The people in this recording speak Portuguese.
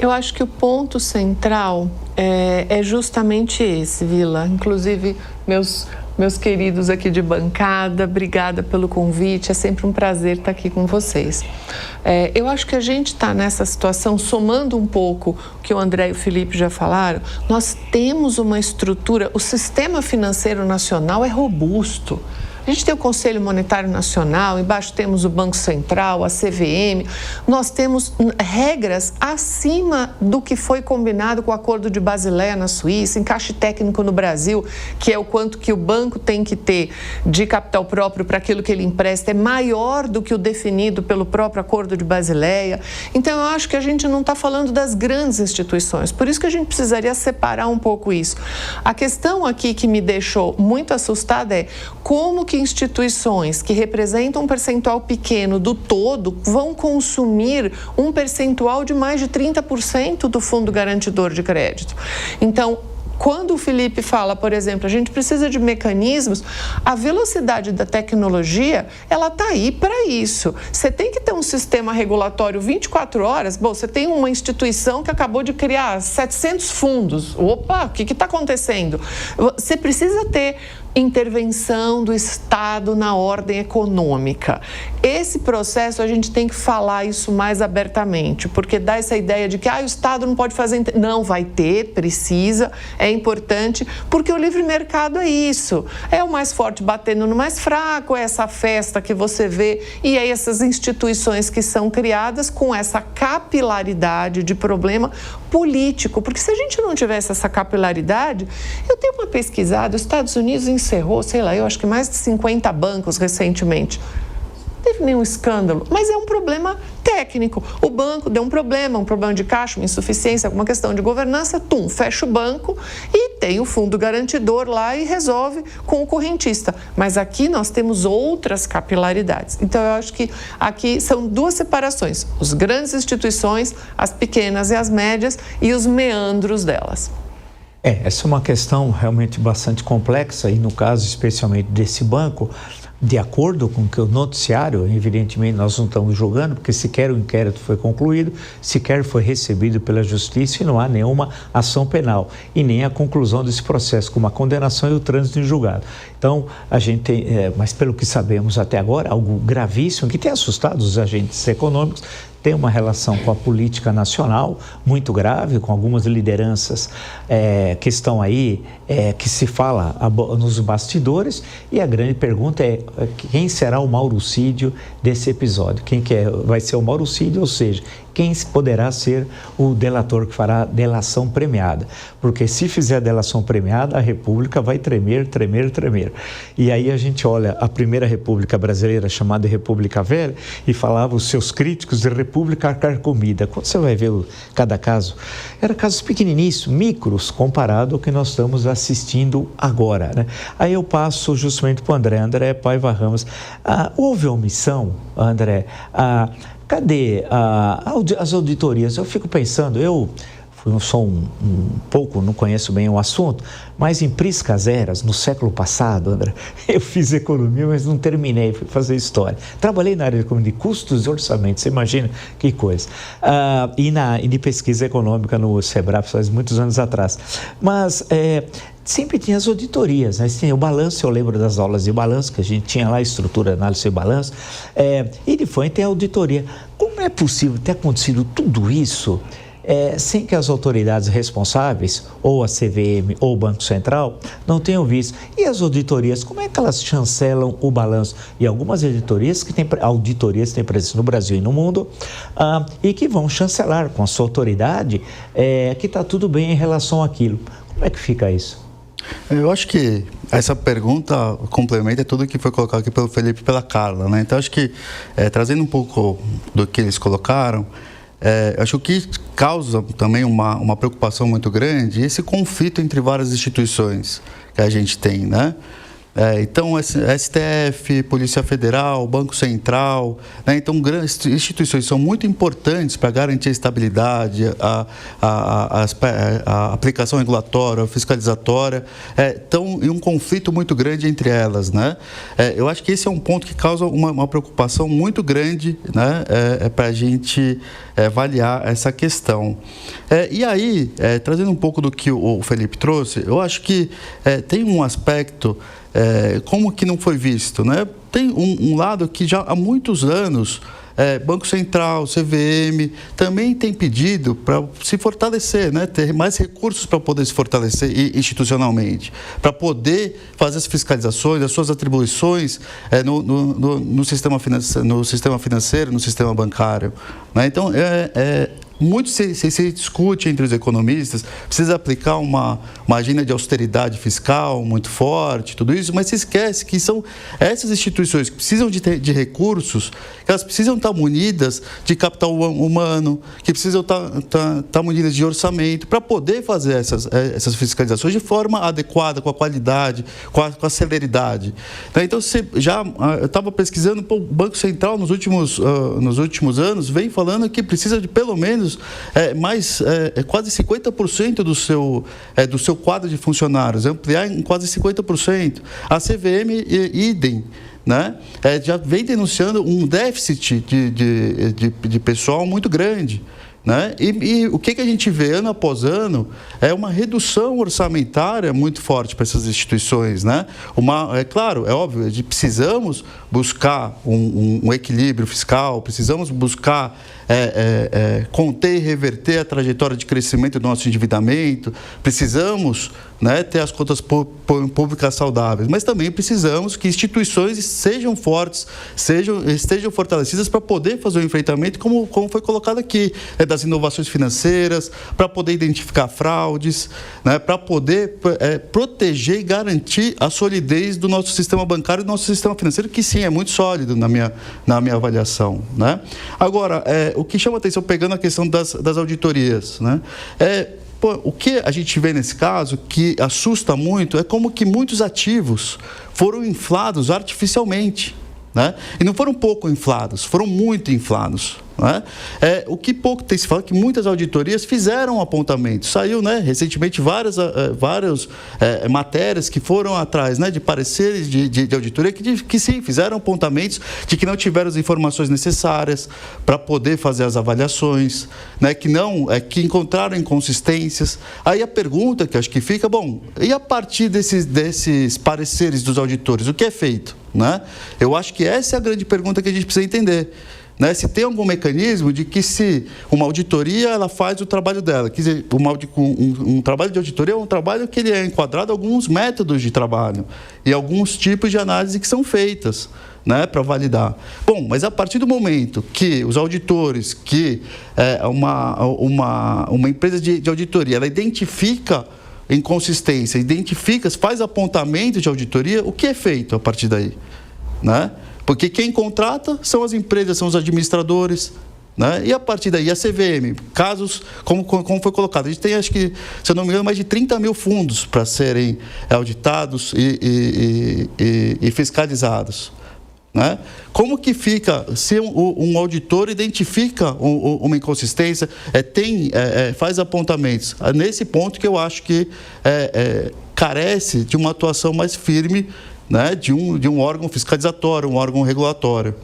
Eu acho que o ponto central é justamente esse, Vila. Inclusive, meus queridos aqui de bancada, obrigada pelo convite, é sempre um prazer estar aqui com vocês. Eu acho que a gente está nessa situação, somando um pouco o que o André e o Felipe já falaram, nós temos uma estrutura, o sistema financeiro nacional é robusto. A gente tem o Conselho Monetário Nacional, embaixo temos o Banco Central, a CVM, nós temos regras acima do que foi combinado com o Acordo de Basileia na Suíça, encaixe técnico no Brasil, que é o quanto que o banco tem que ter de capital próprio para aquilo que ele empresta, é maior do que o definido pelo próprio Acordo de Basileia. Então, eu acho que a gente não está falando das grandes instituições, por isso que a gente precisaria separar um pouco isso. A questão aqui que me deixou muito assustada é como que instituições que representam um percentual pequeno do todo vão consumir um percentual de mais de 30% do Fundo Garantidor de Crédito. Então, quando o Felipe fala, por exemplo, a gente precisa de mecanismos, a velocidade da tecnologia, ela está aí para isso. Você tem que ter um sistema regulatório 24 horas, bom, você tem uma instituição que acabou de criar 700 fundos. Opa, o que está acontecendo? Você precisa ter intervenção do Estado na ordem econômica. Esse processo, a gente tem que falar isso mais abertamente, porque dá essa ideia de que o Estado não pode fazer... Não, vai ter, precisa, é importante, porque o livre mercado é isso. É o mais forte batendo no mais fraco, é essa festa que você vê, e aí essas instituições que são criadas com essa capilaridade de problema político, porque se a gente não tivesse essa capilaridade, eu tenho uma pesquisada, os Estados Unidos encerrou, sei lá, eu acho que mais de 50 bancos recentemente. Não teve nenhum escândalo, mas é um problema técnico. O banco deu um problema de caixa, uma insuficiência, alguma questão de governança, fecha o banco e tem o fundo garantidor lá e resolve com o correntista. Mas aqui nós temos outras capilaridades. Então, eu acho que aqui são duas separações, as grandes instituições, as pequenas e as médias e os meandros delas. Essa é uma questão realmente bastante complexa e no caso especialmente desse banco, de acordo com que o noticiário, evidentemente nós não estamos julgando, porque sequer o inquérito foi concluído, sequer foi recebido pela justiça e não há nenhuma ação penal e nem a conclusão desse processo, como a condenação e o trânsito em julgado. Então, a gente tem, mas pelo que sabemos até agora, algo gravíssimo que tem assustado os agentes econômicos, tem uma relação com a política nacional muito grave, com algumas lideranças que estão aí, que se fala nos bastidores, e a grande pergunta é quem será o Mauricídio desse episódio? Quem que vai ser o Mauricídio, ou seja, quem poderá ser o delator que fará delação premiada? Porque se fizer delação premiada, a República vai tremer, tremer, tremer. E aí a gente olha a primeira República brasileira, chamada República Velha, e falava os seus críticos de República carcomida. Quando você vai ver cada caso, eram casos pequeniníssimos, micros, comparado ao que nós estamos assistindo agora, né? Aí eu passo justamente para o André Paiva Ramos. Houve omissão, André? Cadê as auditorias? Eu fico pensando, eu sou um pouco, não conheço bem o assunto, mas em priscas eras, no século passado, André, eu fiz economia, mas não terminei, fui fazer história. Trabalhei na área de economia, de custos e orçamentos, você imagina que coisa. E de pesquisa econômica no SEBRAP, faz muitos anos atrás. Mas sempre tinha as auditorias, né? Tinha o balanço, eu lembro das aulas de balanço, que a gente tinha lá, estrutura, análise de balanço, e depois tem a auditoria. Como é possível ter acontecido tudo isso sem que as autoridades responsáveis, ou a CVM ou o Banco Central, não tenham visto? E as auditorias, como é que elas chancelam o balanço? E algumas auditorias que têm presença no Brasil e no mundo, e que vão chancelar com a sua autoridade que está tudo bem em relação àquilo. Como é que fica isso? Eu acho que essa pergunta complementa tudo que foi colocado aqui pelo Felipe e pela Carla, né? Então, acho que, trazendo um pouco do que eles colocaram, acho que causa também uma preocupação muito grande esse conflito entre várias instituições que a gente tem, né? Então, STF, Polícia Federal, Banco Central, né? Então, grandes instituições são muito importantes para garantir a estabilidade, a aplicação regulatória, a fiscalizatória, estão em um conflito muito grande entre elas, né? Eu acho que esse é um ponto que causa uma preocupação muito grande, né? Para a gente avaliar essa questão. E aí, trazendo um pouco do que o Felipe trouxe, eu acho que tem um aspecto como que não foi visto, né? Tem um lado que já há muitos anos Banco Central, CVM, também tem pedido para se fortalecer, né? Ter mais recursos para poder se fortalecer institucionalmente, para poder fazer as fiscalizações, as suas atribuições no sistema financeiro, no sistema bancário, né? Então, muito se discute entre os economistas, precisa aplicar uma agenda de austeridade fiscal muito forte, tudo isso, mas se esquece que são essas instituições que precisam de recursos, que elas precisam estar munidas de capital humano, que precisam estar munidas de orçamento, para poder fazer essas fiscalizações de forma adequada, com a qualidade, com a celeridade. Então, eu estava pesquisando, o Banco Central nos últimos anos vem falando que precisa de pelo menos quase 50% do seu quadro de funcionários, ampliar em quase 50%. A CVM, idem, né? Já vem denunciando um déficit de pessoal muito grande, né? E o que a gente vê ano após ano é uma redução orçamentária muito forte para essas instituições, né? Claro, é óbvio, precisamos buscar um equilíbrio fiscal, precisamos buscar conter e reverter a trajetória de crescimento do nosso endividamento, precisamos, né, ter as contas públicas saudáveis, mas também precisamos que instituições sejam fortes, estejam fortalecidas para poder fazer o enfrentamento, como foi colocado aqui, das inovações financeiras, para poder identificar fraudes, né, para poder proteger e garantir a solidez do nosso sistema bancário e do nosso sistema financeiro, que sim, é muito sólido na minha avaliação, né? Agora, o que chama atenção, pegando a questão das auditorias, né? O que a gente vê nesse caso, que assusta muito, é como que muitos ativos foram inflados artificialmente, né? E não foram pouco inflados, foram muito inflados, né? O que pouco tem se falado é que muitas auditorias fizeram apontamentos. Saiu, né, recentemente várias matérias que foram atrás, né, de pareceres de auditoria que sim, fizeram apontamentos de que não tiveram as informações necessárias para poder fazer as avaliações, né, que encontraram inconsistências. Aí a pergunta que acho que fica, bom, e a partir desses pareceres dos auditores, o que é feito, né? Eu acho que essa é a grande pergunta que a gente precisa entender, né? Se tem algum mecanismo de que, se uma auditoria ela faz o trabalho dela, quer dizer, um trabalho de auditoria é um trabalho que ele é enquadrado a alguns métodos de trabalho e alguns tipos de análise que são feitas, né, para validar. Bom, mas a partir do momento que os auditores, que uma empresa de auditoria, ela identifica inconsistência, faz apontamento de auditoria, o que é feito a partir daí, né? Porque quem contrata são as empresas, são os administradores, né? E a partir daí, a CVM, casos, como foi colocado, a gente tem, acho que, se eu não me engano, mais de 30 mil fundos para serem auditados e fiscalizados, né? Como que fica se um auditor identifica uma inconsistência, faz apontamentos? Nesse ponto que eu acho que carece de uma atuação mais firme, né, de um órgão fiscalizatório, um órgão regulatório.